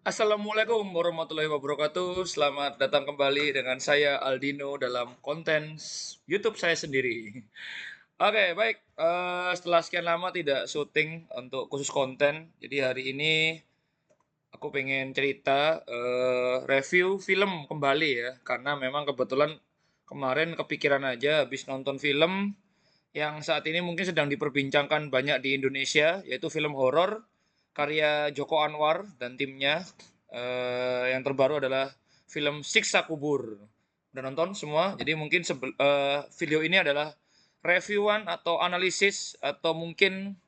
Assalamualaikum warahmatullahi wabarakatuh. Selamat datang kembali dengan saya Aldino dalam konten YouTube saya sendiri. Oke, baik. Setelah sekian lama tidak syuting untuk khusus konten, jadi hari ini aku pengen cerita review film kembali ya, karena memang kebetulan kemarin kepikiran aja habis nonton film yang saat ini mungkin sedang diperbincangkan banyak di Indonesia, yaitu film horor karya Joko Anwar dan timnya. Yang terbaru adalah film Siksa Kubur. Udah nonton semua? Jadi mungkin video ini adalah reviewan atau analisis atau mungkin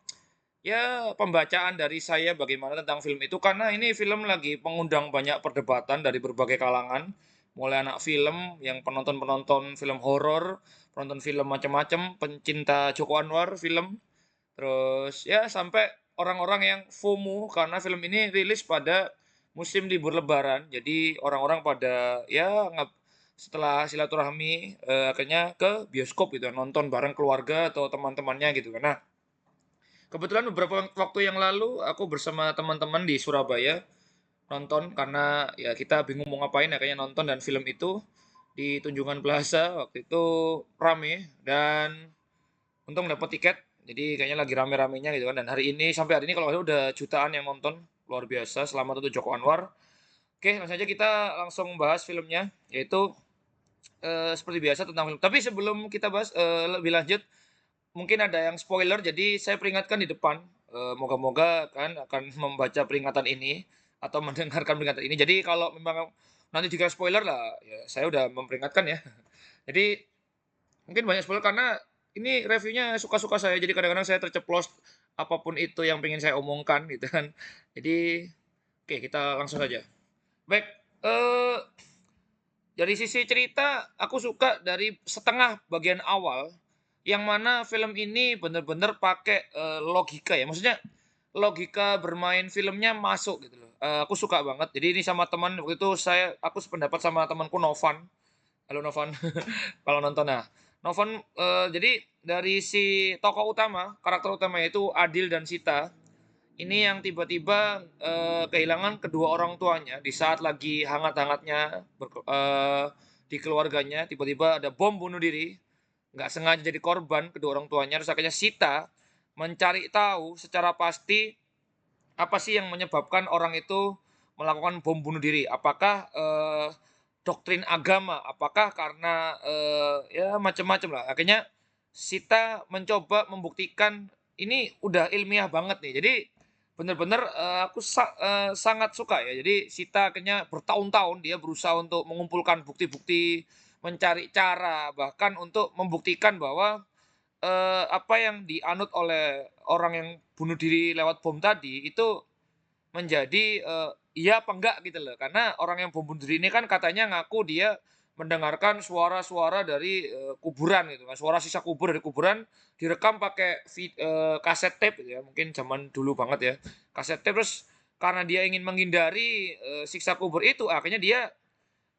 ya pembacaan dari saya bagaimana tentang film itu, karena ini film lagi mengundang banyak perdebatan dari berbagai kalangan, mulai anak film yang penonton-penonton film horor, penonton film macam-macam, pencinta Joko Anwar film, terus ya sampai orang-orang yang FOMO karena film ini rilis pada musim libur Lebaran. Jadi orang-orang pada ya setelah silaturahmi akhirnya ke bioskop gitu, nonton bareng keluarga atau teman-temannya gitu kan. Nah, kebetulan beberapa waktu yang lalu aku bersama teman-teman di Surabaya nonton, karena ya kita bingung mau ngapain, akhirnya nonton dan film itu di Tunjungan Plaza waktu itu rame dan untung dapat tiket. Jadi kayaknya lagi rame-ramenya gitu kan, dan hari ini sampai hari ini kalau nggak salah udah jutaan yang nonton, luar biasa. Selamat untuk Joko Anwar. Oke, langsung saja kita langsung bahas filmnya, yaitu seperti biasa tentang film. Tapi sebelum kita bahas lebih lanjut, mungkin ada yang spoiler, jadi saya peringatkan di depan. Moga-moga kan akan membaca peringatan ini atau mendengarkan peringatan ini. Jadi kalau memang nanti jika spoiler lah, ya saya udah memperingatkan ya. Jadi mungkin banyak spoiler karena ini reviewnya suka-suka saya. Jadi kadang-kadang saya terceplos apapun itu yang pengen saya omongkan gitu kan. Jadi oke, kita langsung saja. Baik, eh dari sisi cerita, aku suka dari setengah bagian awal, yang mana film ini bener-bener pakai logika ya. Maksudnya logika bermain filmnya masuk gitu loh. Aku suka banget. Jadi ini sama teman waktu itu aku sependapat sama temanku Novan. Halo Novan, kalau nonton. Nah, Novan, jadi dari si tokoh utama, karakter utama yaitu Adil dan Sita, ini yang tiba-tiba kehilangan kedua orang tuanya di saat lagi hangat-hangatnya di keluarganya, tiba-tiba ada bom bunuh diri, nggak sengaja jadi korban kedua orang tuanya, terus akhirnya Sita mencari tahu secara pasti apa sih yang menyebabkan orang itu melakukan bom bunuh diri. Apakah doktrin agama, apakah karena ya macam-macam lah. Akhirnya Sita mencoba membuktikan ini udah ilmiah banget nih. Jadi bener-bener aku sangat suka ya. Jadi Sita akhirnya bertahun-tahun dia berusaha untuk mengumpulkan bukti-bukti, mencari cara bahkan untuk membuktikan bahwa apa yang dianut oleh orang yang bunuh diri lewat bom tadi itu menjadi iya apa enggak gitu loh. Karena orang yang bom bunuh diri ini kan katanya ngaku dia mendengarkan suara-suara dari kuburan gitu kan, suara sisa kubur dari kuburan direkam pakai kaset tape gitu ya, mungkin zaman dulu banget ya, kaset tape. Terus karena dia ingin menghindari siksa kubur itu, akhirnya dia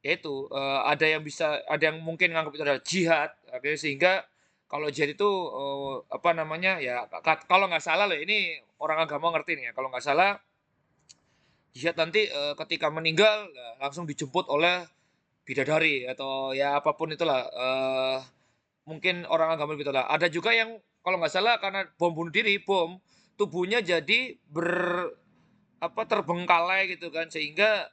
yaitu ada yang mungkin nganggap itu adalah jihad, oke, sehingga kalau jihad itu apa namanya ya, kalau nggak salah loh, ini orang agama ngerti nih ya, kalau nggak salah jihad nanti ketika meninggal langsung dijemput oleh bidadari atau ya apapun itulah, mungkin orang agama gitu lah. Ada juga yang kalau nggak salah karena bom bunuh diri, tubuhnya jadi terbengkalai gitu kan, sehingga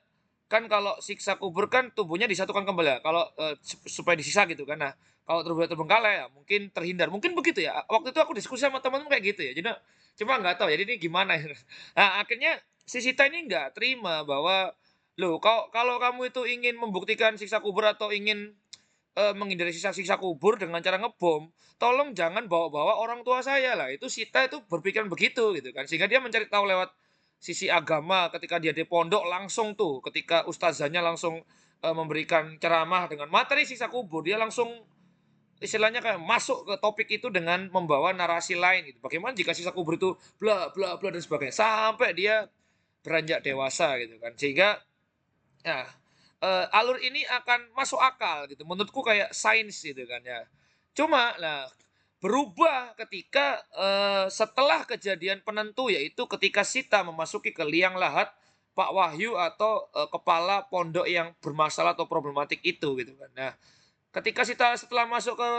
kan kalau siksa kubur kan tubuhnya disatukan kembali ya, kalau supaya disisa gitu kan. Nah, kalau tubuhnya terbengkalai ya mungkin terhindar, mungkin begitu ya. Waktu itu aku diskusi sama temen kayak gitu ya. Jadi cuma nggak tahu jadi ini gimana ya. Nah, akhirnya si Sita ini nggak terima bahwa, "Loh, kalau kamu itu ingin membuktikan siksa kubur atau ingin menghindari siksa-siksa kubur dengan cara ngebom, tolong jangan bawa-bawa orang tua saya lah." Itu Sita itu berpikiran begitu gitu kan, sehingga dia mencari tahu lewat sisi agama ketika dia di pondok, langsung tuh ketika ustazahnya langsung memberikan ceramah dengan materi siksa kubur, dia langsung istilahnya kayak masuk ke topik itu dengan membawa narasi lain gitu. Bagaimana jika siksa kubur itu bla bla bla dan sebagainya, sampai dia beranjak dewasa gitu kan. Sehingga ya, alur ini akan masuk akal gitu, menurutku kayak sains gitu kan ya. Cuma, lah berubah ketika, setelah kejadian penentu, yaitu ketika Sita memasuki ke liang lahat Pak Wahyu atau kepala pondok yang bermasalah atau problematik itu gitu kan. Nah, ketika Sita setelah masuk ke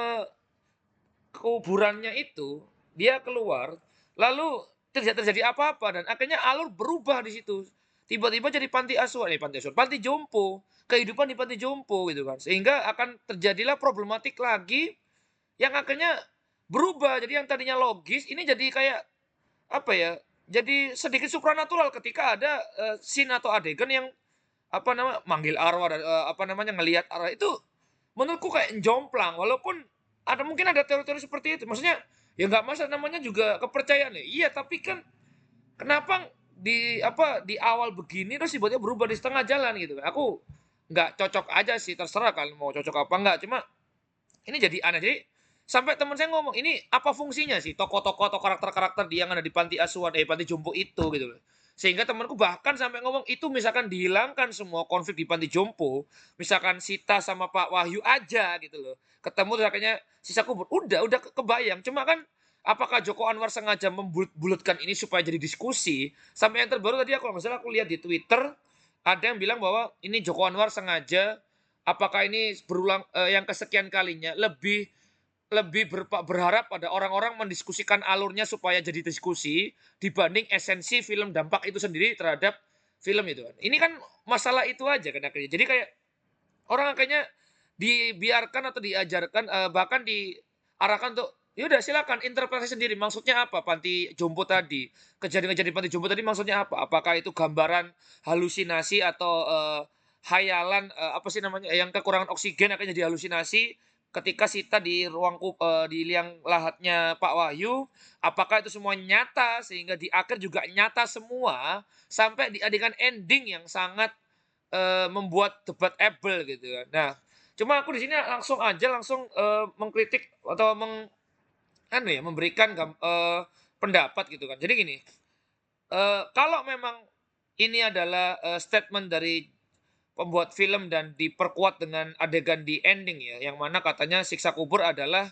kuburannya itu, dia keluar, lalu tidak terjadi apa-apa dan akhirnya alur berubah di situ. Tiba-tiba jadi panti jompo, kehidupan di panti jompo gitu kan. Sehingga akan terjadilah problematik lagi yang akhirnya berubah. Jadi yang tadinya logis ini jadi kayak apa ya? Jadi sedikit supranatural ketika ada scene atau adegan yang apa nama manggil arwah dan apa namanya ngelihat arwah itu menurutku kayak jomplang walaupun mungkin ada teori-teori seperti itu. Maksudnya ya nggak masalah namanya juga kepercayaan ya. Iya, tapi kan kenapa di awal begini terus tiba-tiba berubah di setengah jalan gitu kan. Aku nggak cocok aja sih, terserah kalian mau cocok apa enggak. Cuma ini jadi aneh. Jadi sampai teman saya ngomong, "Ini apa fungsinya sih tokoh-tokoh atau karakter-karakter yang ada di panti asuhan panti jompo itu?" gitu loh. Sehingga temanku bahkan sampai ngomong, "Itu misalkan dihilangkan semua konflik di panti jompo, misalkan Sita sama Pak Wahyu aja gitu loh. Ketemu terus akhirnya sisa kubur. Udah kebayang. Cuma kan apakah Joko Anwar sengaja membulut-bulutkan ini supaya jadi diskusi? Sampai yang terbaru tadi aku misalnya aku lihat di Twitter ada yang bilang bahwa ini Joko Anwar sengaja. Apakah ini berulang yang kesekian kalinya lebih lebih berharap pada orang-orang mendiskusikan alurnya supaya jadi diskusi dibanding esensi film dampak itu sendiri terhadap film itu kan. Ini kan masalah itu aja kan akhirnya. Jadi kayak orang akhirnya dibiarkan atau diajarkan bahkan diarahkan untuk ya udah silakan interpretasi sendiri maksudnya apa panti jompo tadi. Kejadian-kejadian panti jompo tadi maksudnya apa? Apakah itu gambaran halusinasi atau hayalan apa sih namanya yang kekurangan oksigen akhirnya jadi halusinasi ketika Sita di di liang lahatnya Pak Wahyu, apakah itu semua nyata sehingga di akhir juga nyata semua sampai di adegan ending yang sangat membuat debatable gitu kan. Nah, cuma aku di sini langsung mengkritik atau memberikan pendapat gitu kan. Jadi gini, kalau memang ini adalah statement dari pembuat film dan diperkuat dengan adegan di ending ya, yang mana katanya siksa kubur adalah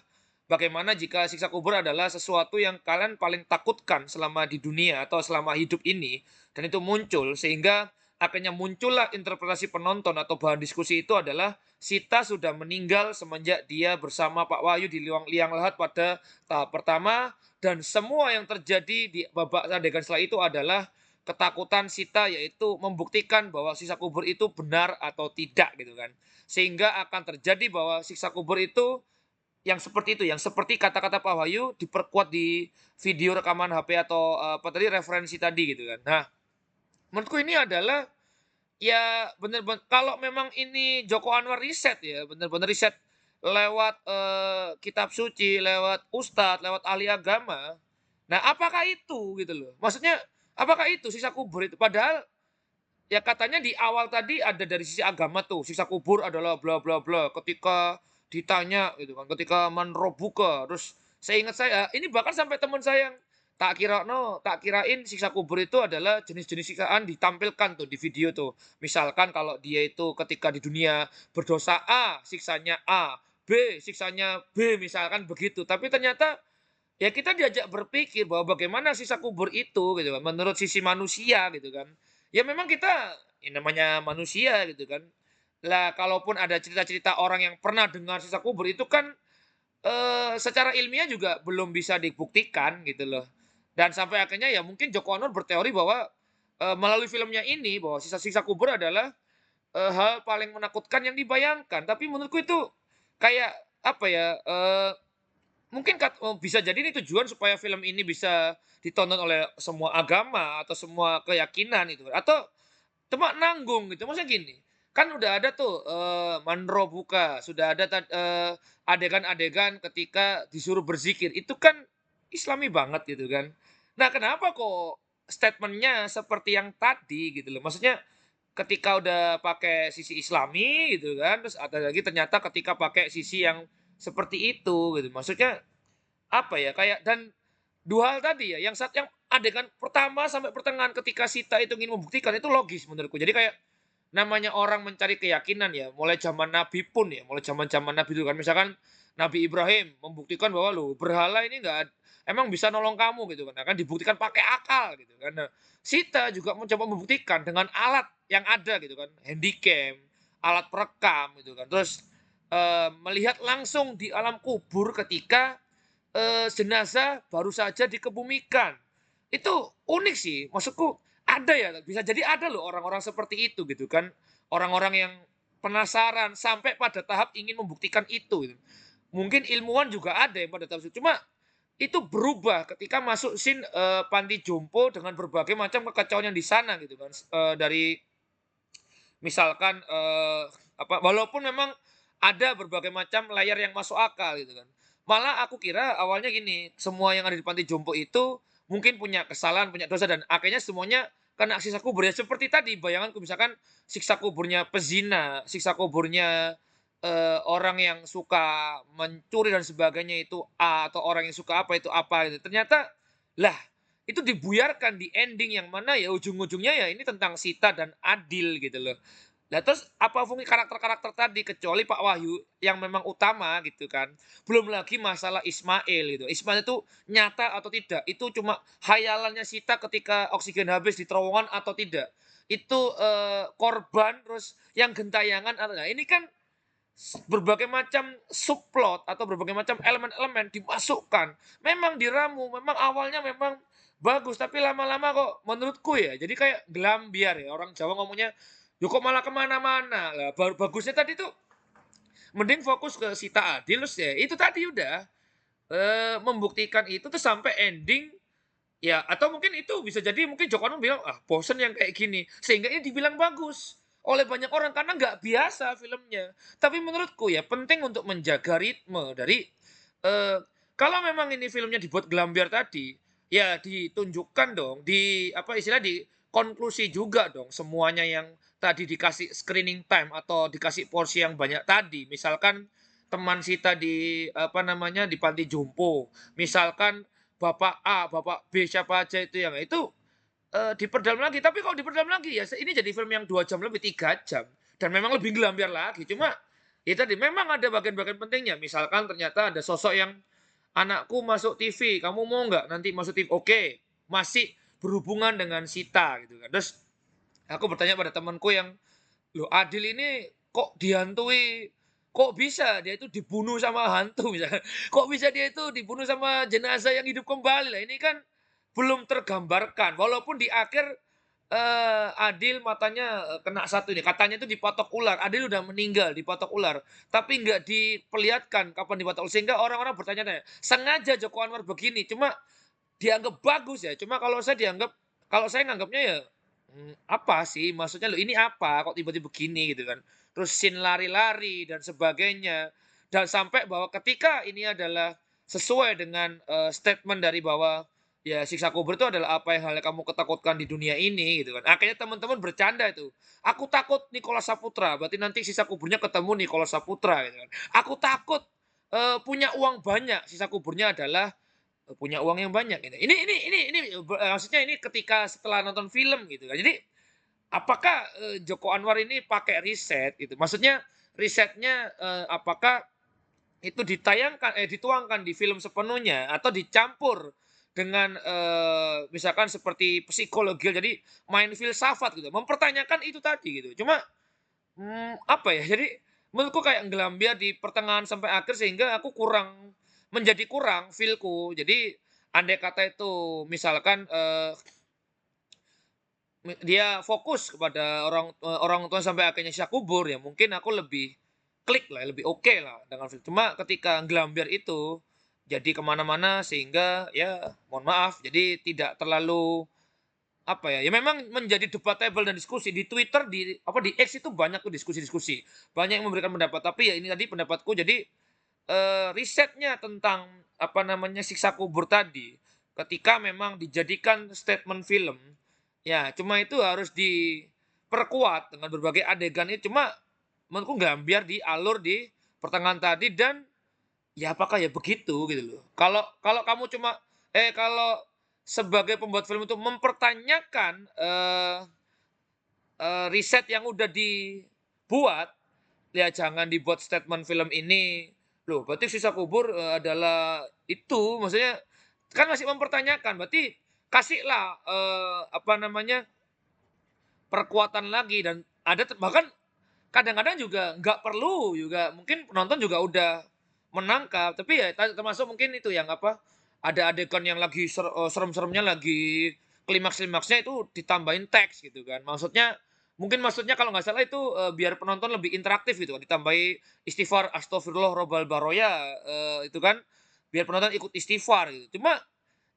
bagaimana jika siksa kubur adalah sesuatu yang kalian paling takutkan selama di dunia atau selama hidup ini, dan itu muncul sehingga akhirnya muncullah interpretasi penonton atau bahan diskusi itu adalah Sita sudah meninggal semenjak dia bersama Pak Wahyu di liang lahat pada tahap pertama dan semua yang terjadi di babak adegan setelah itu adalah ketakutan Sita yaitu membuktikan bahwa siksa kubur itu benar atau tidak gitu kan. Sehingga akan terjadi bahwa siksa kubur itu yang seperti kata-kata Pak Wahyu diperkuat di video rekaman HP atau apa tadi referensi tadi gitu kan. Nah, menurutku ini adalah ya benar-benar kalau memang ini Joko Anwar riset ya, benar-benar riset lewat kitab suci, lewat ustadz, lewat ahli agama. Nah, apakah itu gitu loh? Maksudnya apakah itu sisa kubur itu? Padahal ya katanya di awal tadi ada dari sisi agama tuh, sisa kubur adalah bla bla bla. Ketika ditanya gitu kan, ketika manrobuka, terus saya ini bahkan sampai teman saya yang tak kirain siksa kubur itu adalah jenis-jenis siksaan ditampilkan tuh di video tuh. Misalkan kalau dia itu ketika di dunia berdosa A, siksanya A, B, siksanya B, misalkan begitu. Tapi ternyata ya kita diajak berpikir bahwa bagaimana sisa kubur itu gitu kan, menurut sisi manusia gitu kan. Ya memang kita, ya namanya manusia gitu kan. Lah kalaupun ada cerita-cerita orang yang pernah dengar sisa kubur itu kan, secara ilmiah juga belum bisa dibuktikan gitu loh. Dan sampai akhirnya ya mungkin Joko Anwar berteori bahwa, melalui filmnya ini bahwa sisa-sisa kubur adalah, hal paling menakutkan yang dibayangkan. Tapi menurutku itu kayak apa ya, mungkin bisa jadi ini tujuan supaya film ini bisa ditonton oleh semua agama atau semua keyakinan itu, atau cuma nanggung gitu. Maksudnya gini, kan udah ada tuh, Mandro Buka, sudah ada adegan-adegan ketika disuruh berzikir, itu kan Islami banget gitu kan. Nah, kenapa kok statement-nya seperti yang tadi gitu loh. Maksudnya ketika udah pakai sisi Islami gitu kan, terus ada lagi ternyata ketika pakai sisi yang seperti itu gitu. Maksudnya apa ya, kayak dan 2 hal tadi ya, yang adegan pertama sampai pertengahan ketika Sita itu ingin membuktikan itu logis menurutku. Jadi kayak namanya orang mencari keyakinan ya, mulai zaman Nabi pun ya, mulai zaman-zaman Nabi itu kan misalkan Nabi Ibrahim membuktikan bahwa, "Loh, berhala ini emang bisa nolong kamu," gitu kan. Nah, kan dibuktikan pakai akal gitu kan. Nah, Sita juga mencoba membuktikan dengan alat yang ada gitu kan, handycam, alat perekam gitu kan. Terus, melihat langsung di alam kubur ketika, jenazah baru saja dikebumikan. Itu unik sih, maksudku ada ya, bisa jadi ada loh orang-orang seperti itu gitu kan. Orang-orang yang penasaran sampai pada tahap ingin membuktikan itu gitu. Mungkin ilmuwan juga ada yang pada tahap itu, cuma itu berubah ketika masuk scene, panti jompo dengan berbagai macam kekacauan yang di sana gitu kan, dari misalkan, walaupun memang ada berbagai macam layar yang masuk akal gitu kan. Malah aku kira awalnya gini, semua yang ada di panti jompo itu mungkin punya kesalahan, punya dosa dan akhirnya semuanya kena siksa kubur. Ya seperti tadi bayanganku misalkan siksa kuburnya pezina, siksa kuburnya, orang yang suka mencuri dan sebagainya itu A, atau orang yang suka apa itu apa gitu. Ternyata, lah itu dibuyarkan di ending yang mana ya ujung-ujungnya ya ini tentang Sita dan Adil gitu loh. Lah terus apa fungsi karakter-karakter tadi kecuali Pak Wahyu yang memang utama gitu kan. Belum lagi masalah Ismail gitu. Ismail itu nyata atau tidak, itu cuma hayalannya Sita ketika oksigen habis di terowongan atau tidak. Itu, korban terus yang gentayangan atau nah ini kan berbagai macam subplot atau berbagai macam elemen-elemen dimasukkan. Memang diramu, memang awalnya memang bagus, tapi lama-lama kok menurutku ya, jadi kayak gelambiar ya, orang Jawa ngomongnya, "Yo kok malah kemana mana." Lah bagusnya tadi tuh mending fokus ke Sita Adil, terus ya itu tadi udah, membuktikan itu tuh sampai ending, ya atau mungkin itu bisa jadi mungkin Joko Anwar bilang, "Ah bosen yang kayak gini." Sehingga ini dibilang bagus oleh banyak orang karena nggak biasa filmnya. Tapi menurutku ya penting untuk menjaga ritme dari, eee, kalau memang ini filmnya dibuat gelambiar tadi, ya ditunjukkan dong, di apa istilah dikonklusi juga dong semuanya yang tadi dikasih screening time atau dikasih porsi yang banyak tadi. Misalkan teman Sita di apa namanya, di panti jompo, misalkan Bapak A, Bapak B, siapa aja itu yang itu, diperdalam lagi. Tapi kalau diperdalam lagi ya ini jadi film yang 2 jam lebih, 3 jam, dan memang lebih gelambiar lagi. Cuma, ya tadi memang ada bagian-bagian pentingnya. Misalkan ternyata ada sosok yang, "Anakku masuk TV, kamu mau nggak nanti masuk TV?" Oke, masih berhubungan dengan Sita gitu kan. Terus aku bertanya pada temanku yang, "Loh Adil ini kok dihantui, kok bisa dia itu dibunuh sama hantu?" Misalnya, "Kok bisa dia itu dibunuh sama jenazah yang hidup kembali?" Lah ini kan belum tergambarkan, walaupun di akhir, Adil matanya, kena satu ini, katanya itu dipatok ular, Adil udah meninggal dipatok ular, tapi nggak diperlihatkan kapan dipatok, sehingga orang-orang bertanya-tanya, sengaja Joko Anwar begini, cuma dianggap bagus ya, cuma kalau saya nganggapnya ya, apa sih maksudnya, "Loh ini apa? Kok tiba-tiba begini?" Gitu kan. Terus scene lari-lari dan sebagainya, dan sampai bahwa ketika ini adalah sesuai dengan, statement dari bahwa, ya siksa kubur itu adalah apa yang hal yang kamu ketakutkan di dunia ini gitu kan. Akhirnya teman-teman bercanda itu, "Aku takut Nicholas Saputra, berarti nanti sisa kuburnya ketemu Nicholas Saputra," gitu kan. "Aku takut, punya uang banyak, sisa kuburnya adalah punya uang yang banyak gitu." Ini maksudnya ini ketika setelah nonton film gitu kan. Jadi apakah, Joko Anwar ini pakai riset gitu? Maksudnya risetnya, apakah itu dituangkan di film sepenuhnya atau dicampur dengan, misalkan seperti psikologi, jadi main filsafat gitu, mempertanyakan itu tadi gitu. Cuma, apa ya, jadi menurutku kayak nggelambiar di pertengahan sampai akhir sehingga aku menjadi kurang feel-ku. Jadi andai kata itu misalkan, dia fokus kepada orang tua sampai akhirnya sisa kubur, ya mungkin aku lebih klik lah, lebih oke lah dengan film. Cuma ketika nggelambir itu, jadi kemana mana sehingga ya mohon maaf, jadi tidak terlalu apa ya, ya memang menjadi debatable dan diskusi di Twitter, di X itu banyak tuh diskusi-diskusi, banyak yang memberikan pendapat. Tapi ya ini tadi pendapatku, jadi, risetnya tentang apa namanya, siksa kubur tadi, ketika memang dijadikan statement film, ya cuma itu harus diperkuat dengan berbagai adegan itu. Cuma menurutku gambiar di alur di pertengahan tadi dan ya apakah ya begitu gitu loh. Kalau kalau kamu cuma kalau sebagai pembuat film itu mempertanyakan, riset yang udah dibuat, ya jangan dibuat statement film ini, Loh, berarti sisa kubur, adalah itu, maksudnya kan masih mempertanyakan, berarti kasihlah, apa namanya, perkuatan lagi dan ada bahkan kadang-kadang juga nggak perlu juga, mungkin penonton juga udah menangkap, tapi ya termasuk mungkin itu yang apa, ada adegan yang lagi serem-seremnya, lagi klimaks-klimaksnya itu ditambahin teks gitu kan. Maksudnya kalau nggak salah itu, biar penonton lebih interaktif gitu kan, ditambahi istighfar, astagfirullah robal baroya, itu kan, biar penonton ikut istighfar gitu. Cuma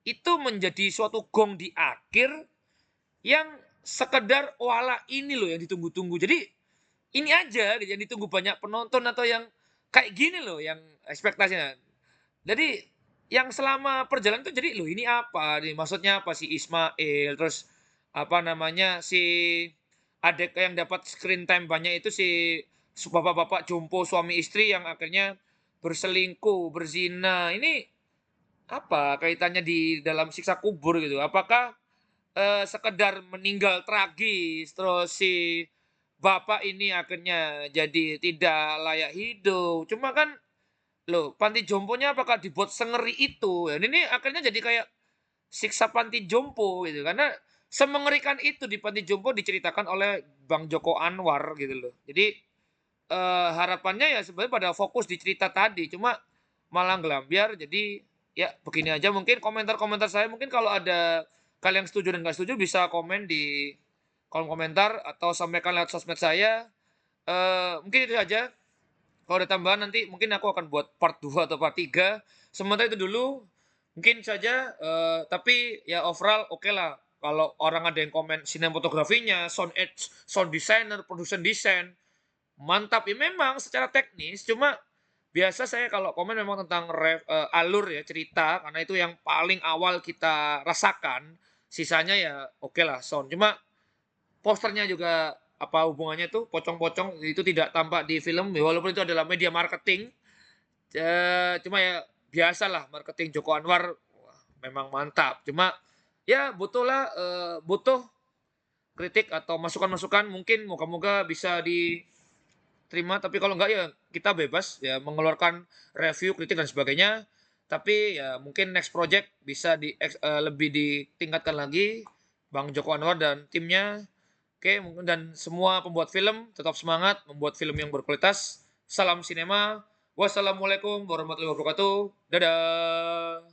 itu menjadi suatu gong di akhir yang sekedar, "Walah ini loh yang ditunggu-tunggu." Jadi ini aja gitu yang ditunggu banyak penonton atau yang kayak gini loh yang ekspektasinya. Jadi yang selama perjalanan tuh jadi, "Loh ini apa nih? Maksudnya apa si Ismail?" Terus apa namanya, si adek yang dapat screen time banyak itu si bapak-bapak jompo suami istri yang akhirnya berselingkuh, berzina. Ini apa kaitannya di dalam siksa kubur gitu? Apakah sekedar meninggal tragis, terus si bapak ini akhirnya jadi tidak layak hidup. Cuma kan, loh, panti jomponya apakah dibuat sengeri itu? Dan ini akhirnya jadi kayak siksa panti jompo gitu, karena semengerikan itu di panti jompo diceritakan oleh Bang Joko Anwar gitu loh. Jadi, harapannya ya sebenarnya pada fokus di cerita tadi, cuma malah ngelambiar. Jadi ya begini aja, mungkin komentar-komentar saya, mungkin kalau ada kalian setuju dan nggak setuju bisa komen di kolom komentar atau sampaikan lewat sosmed saya. Mungkin itu saja. Kalau ada tambahan nanti mungkin aku akan buat part 2 atau part 3. Sementara itu dulu, mungkin saja, tapi ya overall oke lah. Kalau orang ada yang komen sinematografinya, sound designer, production design, mantap. Ya memang secara teknis, cuma biasa saya kalau komen memang tentang alur ya, cerita, karena itu yang paling awal kita rasakan. Sisanya ya oke lah sound. Cuma posternya juga apa hubungannya tuh, pocong-pocong itu tidak tampak di film, ya walaupun itu adalah media marketing, cuma ya biasalah marketing Joko Anwar, wah memang mantap. Cuma ya butuh kritik atau masukan-masukan, mungkin moga-moga bisa diterima, tapi kalau enggak ya kita bebas ya mengeluarkan review, kritik dan sebagainya. Tapi ya mungkin next project bisa lebih ditingkatkan lagi Bang Joko Anwar dan timnya. Oke, mungkin dan semua pembuat film tetap semangat membuat film yang berkualitas. Salam sinema. Wassalamualaikum warahmatullahi wabarakatuh. Dadah.